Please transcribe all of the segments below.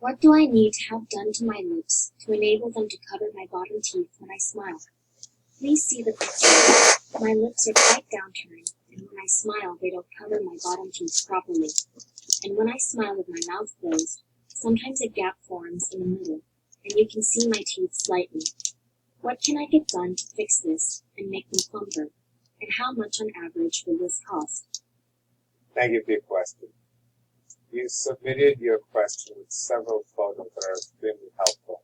What do I need to have done to my lips to enable them to cover my bottom teeth when I smile? Please see the picture. My lips are quite downturned, and when I smile, they don't cover my bottom teeth properly. And when I smile with my mouth closed, sometimes a gap forms in the middle, and you can see my teeth slightly. What can I get done to fix this and make them plumper? And how much on average will this cost? Thank you for your question. You submitted your question with several photos that are extremely helpful.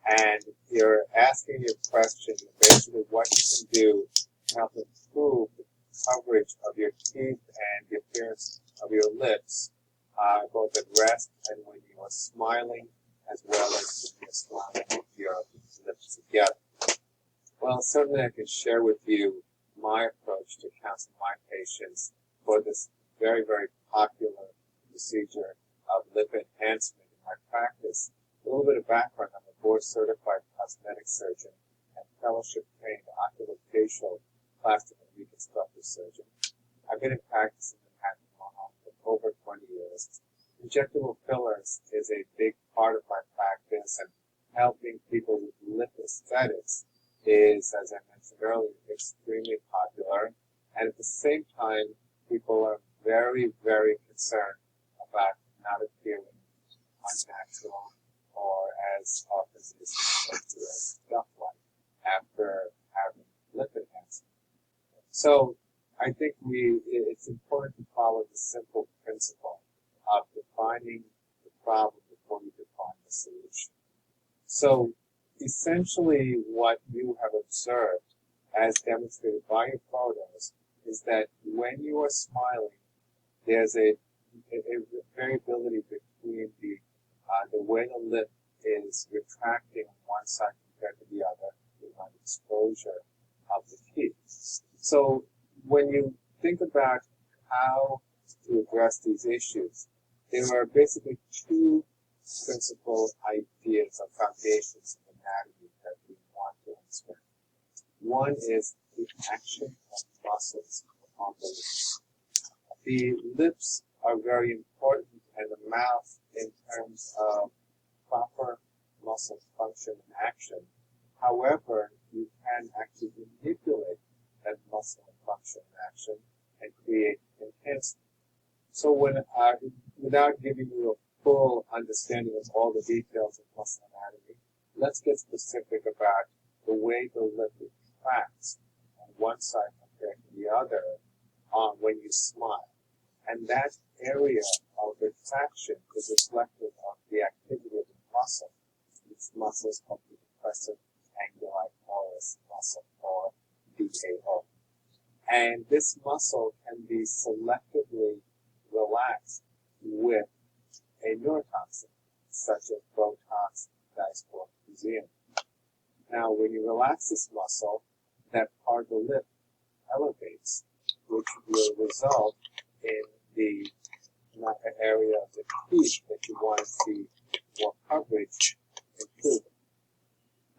And you're asking your question basically what you can do to help improve the coverage of your teeth and the appearance of your lips, both at rest and when you are smiling, as well as when you're smiling with your lips together. Well, certainly I can share with you my approach to counseling my patients for this very, very popular procedure of lip enhancement in my practice. A little bit of background: I'm a board-certified cosmetic surgeon and fellowship-trained oculofacial plastic and reconstructive surgeon. I've been in practice in Manhattan for over 20 years. Injectable fillers is a big part of my practice, and helping people with lip aesthetics is, as I mentioned earlier, extremely popular. And at the same time, people are very, very concerned about not appearing unnatural or as often as referred to as duck-like after having lip enhancement. So I think it's important to follow the simple principle of defining the problem before you define the solution. So essentially what you have observed, as demonstrated by your photos, is that when you are smiling, there's a variability between the way the lip is retracting on one side compared to the other, with an exposure of the teeth. So when you think about how to address these issues, there are basically two principal ideas or foundations of anatomy that we want to understand. One is the action of muscles on the lips. The lips are very important, and the mouth in terms of proper muscle function and action. However, you can actually manipulate that muscle function and action and create enhancement. So without giving you a full understanding of all the details of muscle anatomy, let's get specific about the way the lip retracts on one side compared to the other when you smile. And that area of retraction is reflective of the activity of the muscle. These muscles called the depressive anguli oris muscle, or DAO. And this muscle can be selectively relaxed with a neurotoxin, such as Botox, diasporic. Now, when you relax this muscle, that part of the lip elevates, which will result in the area of the teeth that you want to see more coverage improving.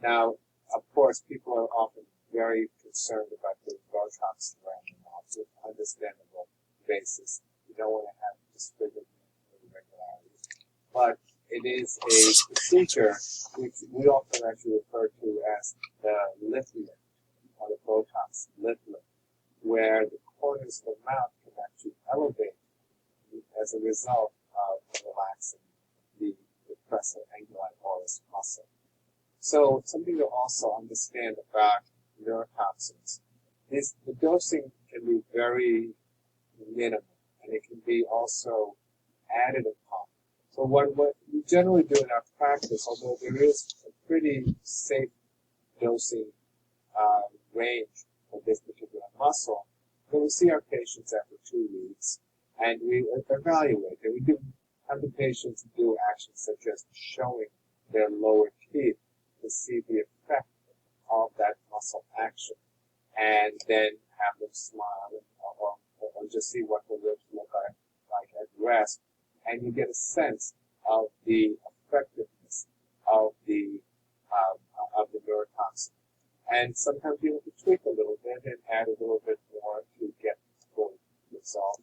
Now, of course, people are often very concerned about the Botox around the mouth with understandable basis. You don't want to have disfigurement or irregularities. But it is a procedure which we often actually refer to as the lip lift, or the Botox lip lift, where the corners of the mouth can actually elevate as a result of relaxing the depressive anguli oris muscle. So something to also understand about neurotoxins is the dosing can be very minimal, and it can be also added upon. So what we generally do in our practice, although there is a pretty safe dosing range for this particular muscle, then we see our patients after 2 weeks, and we evaluate. And we do patients do actions such as showing their lower teeth to see the effect of that muscle action, and then have them smile or just see what the lips look like at rest, and you get a sense of the effectiveness of the neurotoxin. And sometimes you have to tweak a little bit and add a little bit more to get the full result.